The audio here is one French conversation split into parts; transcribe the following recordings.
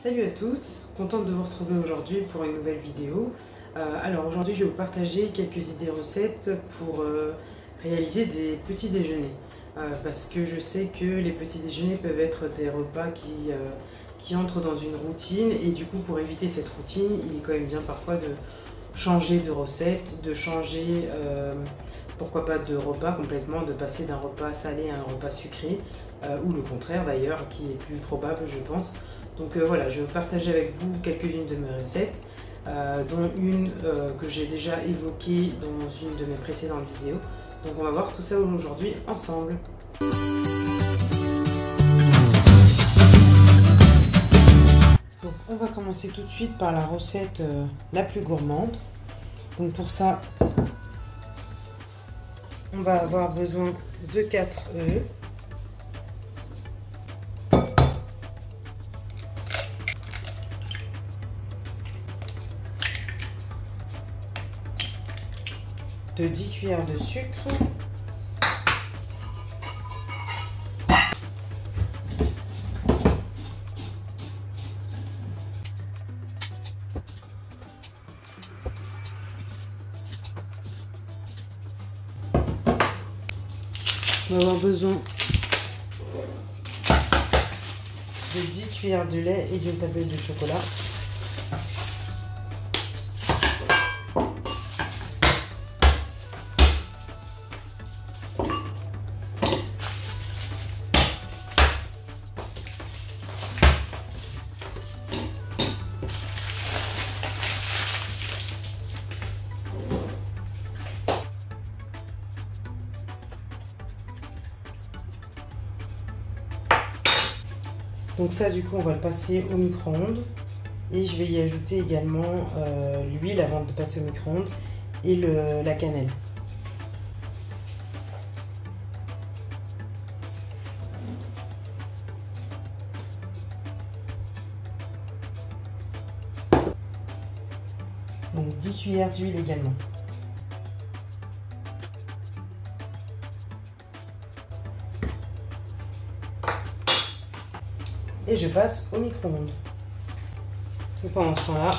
Salut à tous, contente de vous retrouver aujourd'hui pour une nouvelle vidéo. Alors aujourd'hui je vais vous partager quelques idées recettes pour réaliser des petits déjeuners. Parce que je sais que les petits déjeuners peuvent être des repas qui entrent dans une routine et du coup pour éviter cette routine il est quand même bien parfois de changer de recette, de changer pourquoi pas de repas complètement, de passer d'un repas salé à un repas sucré ou le contraire d'ailleurs qui est plus probable je pense. Donc voilà, je vais vous partager avec vous quelques-unes de mes recettes, dont une que j'ai déjà évoquée dans une de mes précédentes vidéos. Donc on va voir tout ça aujourd'hui ensemble. Donc on va commencer tout de suite par la recette la plus gourmande. Donc pour ça, on va avoir besoin de 4 œufs. De 10 cuillères de sucre, on va avoir besoin de 10 cuillères de lait et d'une tablette de chocolat. Donc ça du coup on va le passer au micro-ondes et je vais y ajouter également l'huile avant de passer au micro-ondes et la cannelle. Donc 10 cuillères d'huile également. Et je passe au micro-ondes. Et pendant ce temps-là,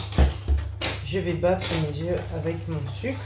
je vais battre mes œufs avec mon sucre.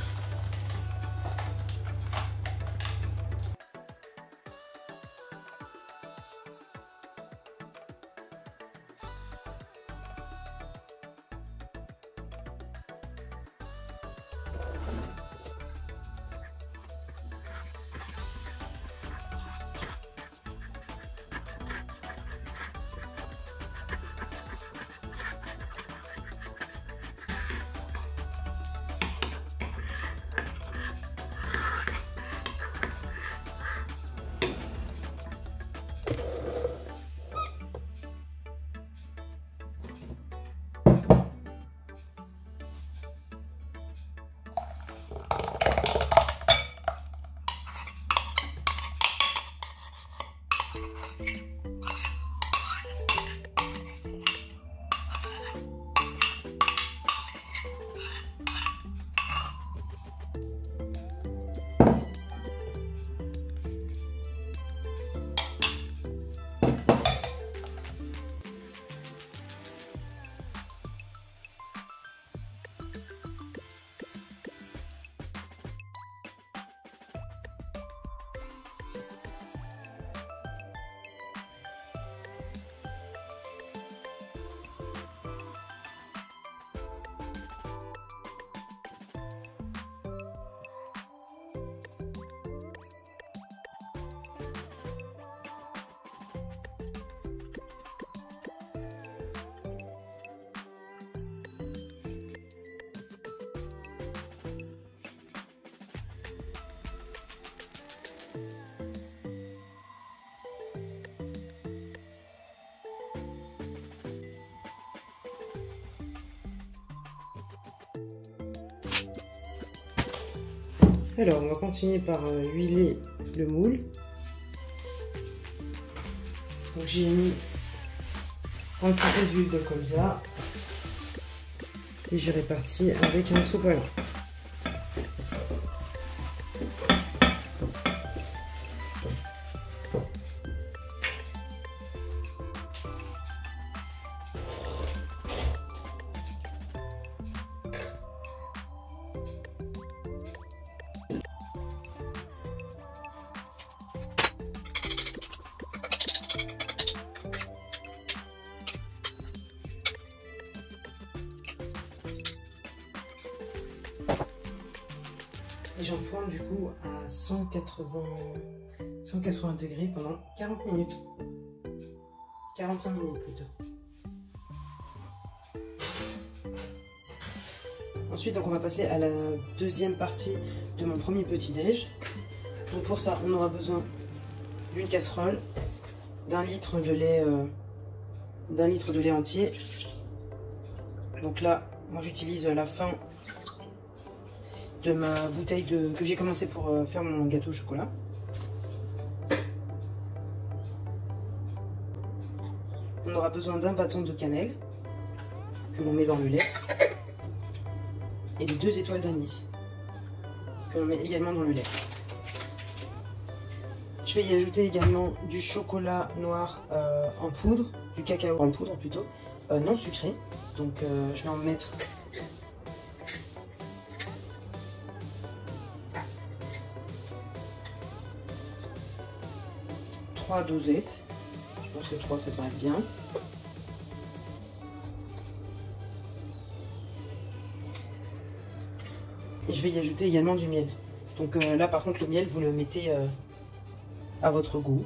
Alors, on va continuer par huiler le moule. Donc, j'ai mis un petit peu d'huile de colza et j'ai réparti avec un sopalin. Et j'enfourne du coup à 180 degrés pendant 40 minutes. 45 minutes plutôt. Ensuite, donc, on va passer à la deuxième partie de mon premier petit-déj. Donc pour ça, on aura besoin d'une casserole, d'un litre de lait entier. Donc là, moi j'utilise la fin de ma bouteille que j'ai commencé pour faire mon gâteau au chocolat. On aura besoin d'un bâton de cannelle que l'on met dans le lait et de 2 étoiles d'anis que l'on met également dans le lait. Je vais y ajouter également du chocolat noir en poudre, du cacao en poudre plutôt, non sucré. Donc je vais en mettre 3 dosettes. Je pense que 3 ça devrait être bien. Et je vais y ajouter également du miel. Donc là par contre le miel vous le mettez à votre goût,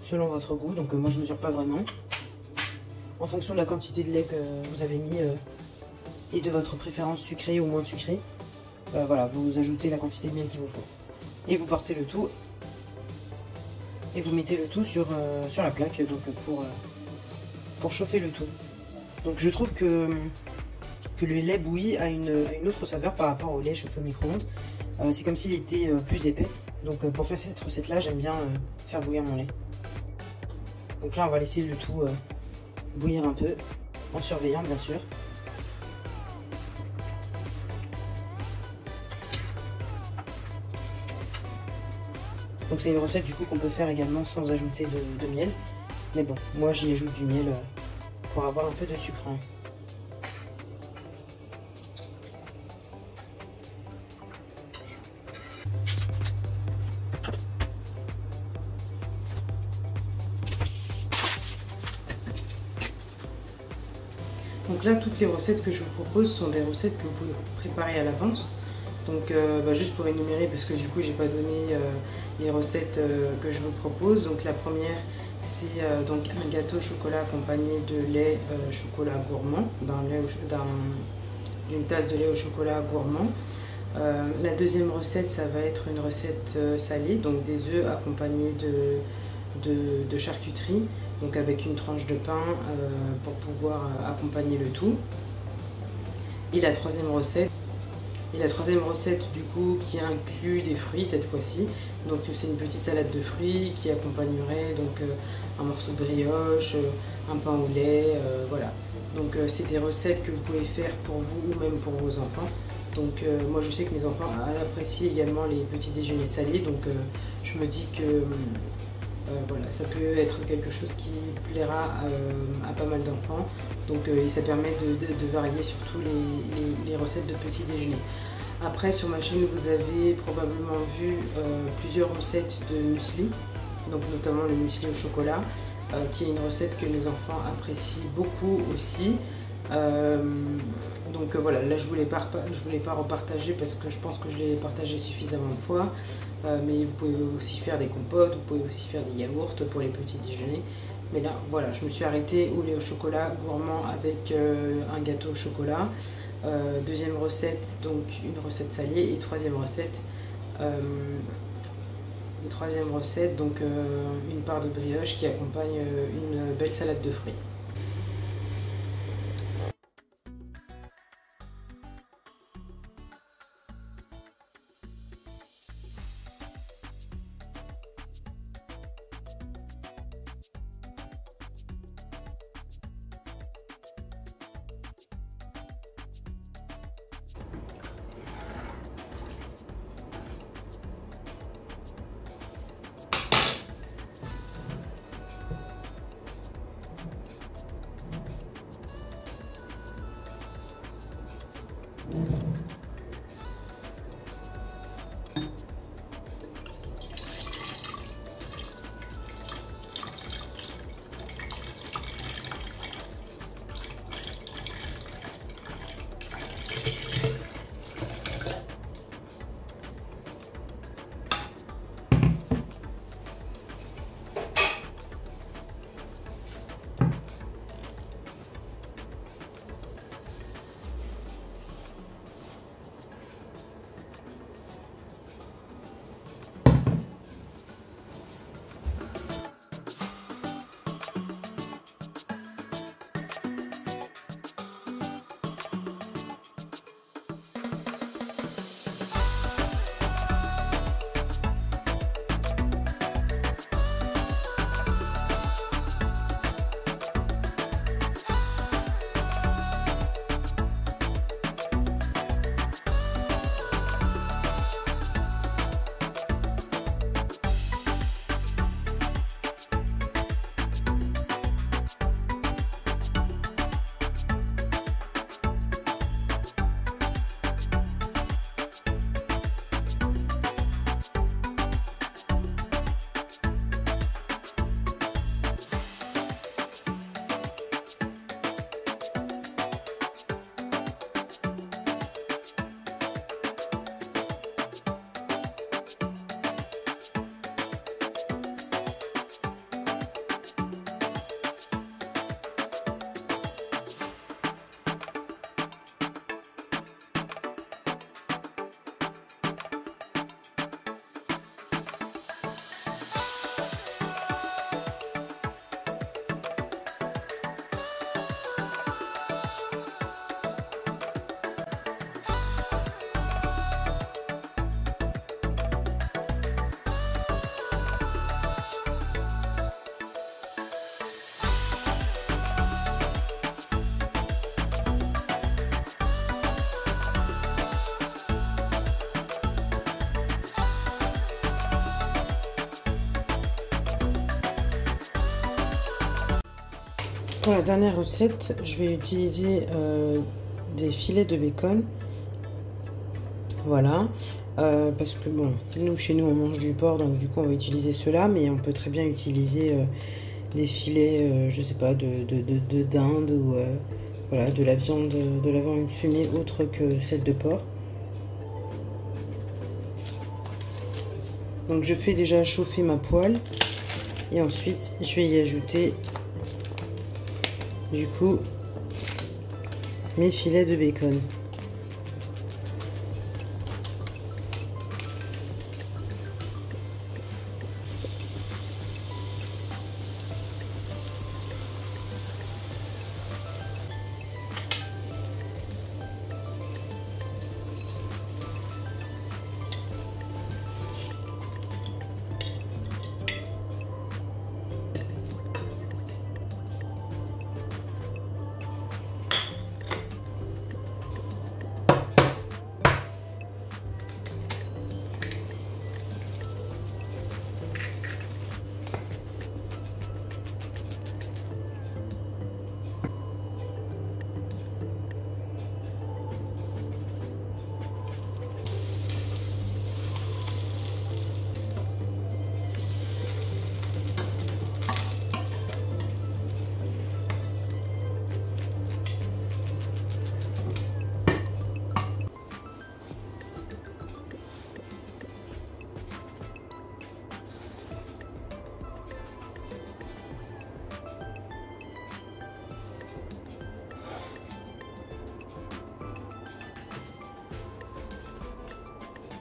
selon votre goût. Donc moi je mesure pas vraiment. En fonction de la quantité de lait que vous avez mis et de votre préférence sucrée ou moins sucrée. Voilà, vous ajoutez la quantité de miel qu'il vous faut. Et vous portez le tout. Et vous mettez le tout sur la plaque donc pour chauffer le tout. Donc je trouve que le lait bouilli a une autre saveur par rapport au lait chauffé au micro-ondes. C'est comme s'il était plus épais. Donc pour faire cette recette là, j'aime bien faire bouillir mon lait. Donc là on va laisser le tout bouillir un peu, en surveillant bien sûr. Donc c'est une recette du coup qu'on peut faire également sans ajouter de miel. Mais bon, moi j'y ajoute du miel pour avoir un peu de sucre. Donc là, toutes les recettes que je vous propose sont des recettes que vous pouvez préparer à l'avance. Donc juste pour énumérer, parce que du coup j'ai pas donné les recettes que je vous propose. Donc la première, c'est donc un gâteau au chocolat accompagné de lait chocolat gourmand, d'une tasse de lait au chocolat gourmand. La deuxième recette, ça va être une recette salée, donc des œufs accompagnés de charcuterie, donc avec une tranche de pain pour pouvoir accompagner le tout. Et la troisième recette, du coup, qui inclut des fruits cette fois-ci. Donc c'est une petite salade de fruits qui accompagnerait donc un morceau de brioche, un pain au lait, voilà. Donc c'est des recettes que vous pouvez faire pour vous ou même pour vos enfants. Donc moi je sais que mes enfants apprécient également les petits déjeuners salés, donc je me dis que voilà, ça peut être quelque chose qui plaira à pas mal d'enfants. Donc et ça permet de varier surtout les recettes de petits déjeuners. Après sur ma chaîne vous avez probablement vu plusieurs recettes de muesli, donc notamment le muesli au chocolat, qui est une recette que mes enfants apprécient beaucoup aussi. Donc voilà, là je voulais pas repartager parce que je pense que je l'ai partagé suffisamment de fois. Mais vous pouvez aussi faire des compotes, vous pouvez aussi faire des yaourts pour les petits déjeuners. Mais là, voilà, je me suis arrêtée au lait au chocolat gourmand avec un gâteau au chocolat. Deuxième recette, donc une recette salée. Et troisième recette, donc une part de brioche qui accompagne une belle salade de fruits. pour la dernière recette, je vais utiliser des filets de bacon. Voilà, parce que bon, chez nous on mange du porc, donc du coup on va utiliser cela, mais on peut très bien utiliser des filets, je sais pas, de dinde ou voilà, de la viande fumée autre que celle de porc. Donc je fais déjà chauffer ma poêle et ensuite je vais y ajouter du coup mes filets de bacon.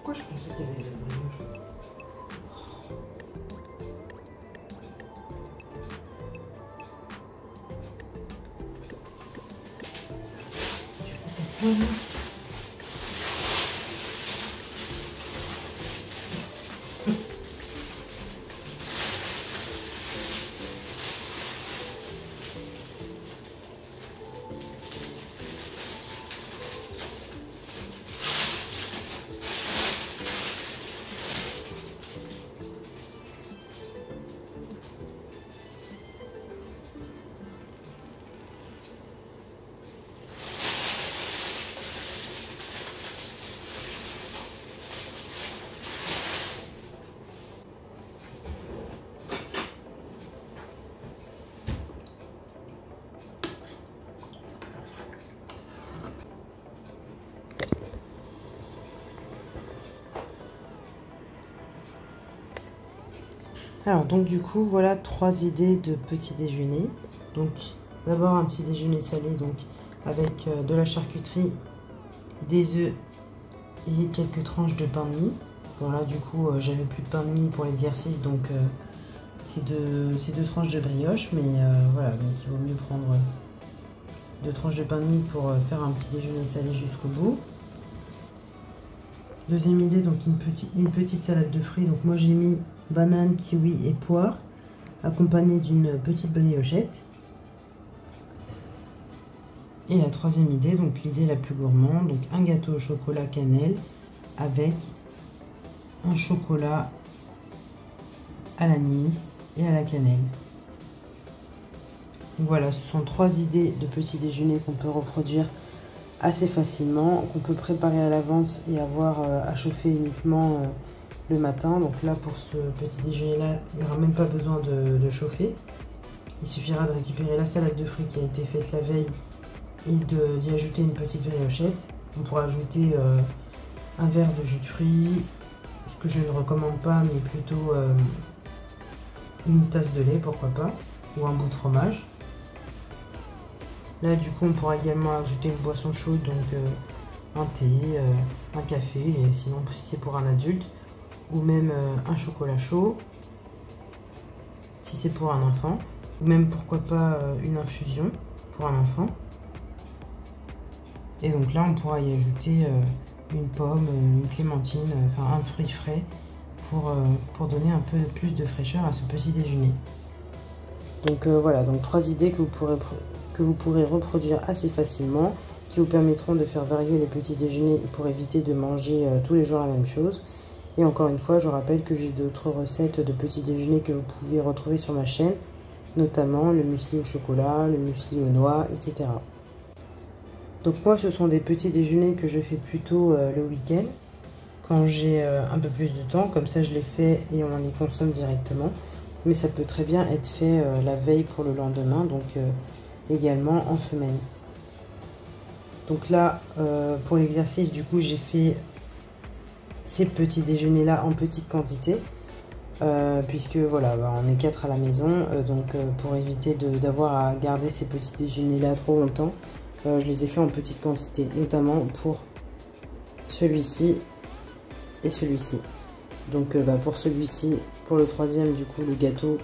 Pourquoi je pensais qu'il y avait de la brioche? Alors donc du coup voilà 3 idées de petit déjeuner. Donc d'abord un petit déjeuner salé donc avec de la charcuterie, des œufs et quelques tranches de pain de mie. Bon là du coup j'avais plus de pain de mie pour l'exercice, donc c'est deux tranches de brioche, mais voilà, donc il vaut mieux prendre 2 tranches de pain de mie pour faire un petit déjeuner salé jusqu'au bout. Deuxième idée, donc une petite salade de fruits. Donc moi j'ai mis banane, kiwi et poire, accompagnée d'une petite briochette. Et la troisième idée, donc l'idée la plus gourmande, donc un gâteau au chocolat cannelle avec un chocolat à l'anis et à la cannelle. Donc voilà, ce sont 3 idées de petit déjeuner qu'on peut reproduire assez facilement, qu'on peut préparer à l'avance et avoir à chauffer uniquement le matin. Donc là pour ce petit déjeuner là, il n'y aura même pas besoin de chauffer. Il suffira de récupérer la salade de fruits qui a été faite la veille et d'y ajouter une petite briochette. On pourra ajouter un verre de jus de fruits, ce que je ne recommande pas, mais plutôt une tasse de lait, pourquoi pas, ou un bout de fromage. Là du coup on pourra également ajouter une boisson chaude, donc un thé, un café, et sinon si c'est pour un adulte, ou même un chocolat chaud si c'est pour un enfant, ou même pourquoi pas une infusion pour un enfant. Et donc là on pourra y ajouter une pomme, une clémentine, enfin un fruit frais pour donner un peu plus de fraîcheur à ce petit déjeuner. Donc voilà, donc 3 idées que vous pourrez reproduire assez facilement, qui vous permettront de faire varier les petits déjeuners pour éviter de manger tous les jours la même chose. Et encore une fois, je rappelle que j'ai d'autres recettes de petits déjeuners que vous pouvez retrouver sur ma chaîne. notamment le muesli au chocolat, le muesli aux noix, etc. Donc moi, ce sont des petits déjeuners que je fais plutôt le week-end, quand j'ai un peu plus de temps, comme ça je les fais et on les consomme directement. Mais ça peut très bien être fait la veille pour le lendemain, donc également en semaine. Donc là, pour l'exercice, du coup, j'ai fait ces petits déjeuners là en petite quantité. Puisque voilà, on est 4 à la maison, donc pour éviter d'avoir à garder ces petits déjeuners là trop longtemps, je les ai fait en petite quantité, notamment pour celui-ci et celui-ci. Donc pour celui-ci, pour le troisième, du coup le gâteau,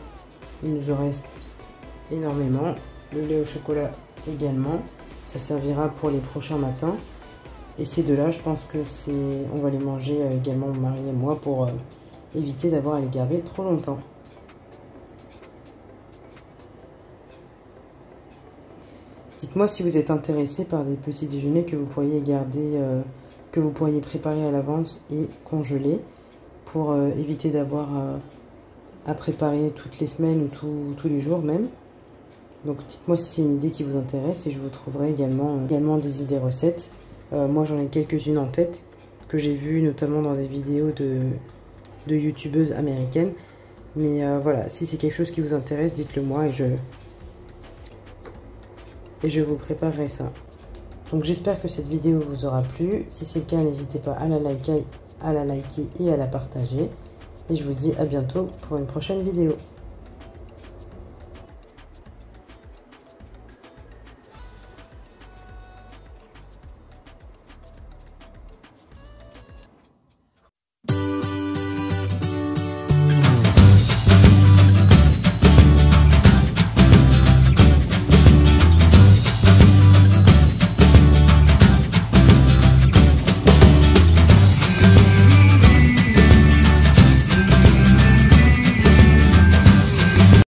il nous en reste énormément, le lait au chocolat également, ça servira pour les prochains matins. Et ces deux là, je pense que on va les manger également mon mari et moi pour éviter d'avoir à les garder trop longtemps. Dites-moi si vous êtes intéressé par des petits déjeuners que vous pourriez garder, que vous pourriez préparer à l'avance et congeler pour éviter d'avoir à préparer toutes les semaines ou tous les jours même. Donc dites-moi si c'est une idée qui vous intéresse et je vous trouverai également des idées recettes. Moi j'en ai quelques-unes en tête que j'ai vues notamment dans des vidéos de youtubeuses américaines. Mais voilà, si c'est quelque chose qui vous intéresse, dites-le moi et je vous préparerai ça. Donc j'espère que cette vidéo vous aura plu. Si c'est le cas, n'hésitez pas à la liker et à la partager. Et je vous dis à bientôt pour une prochaine vidéo.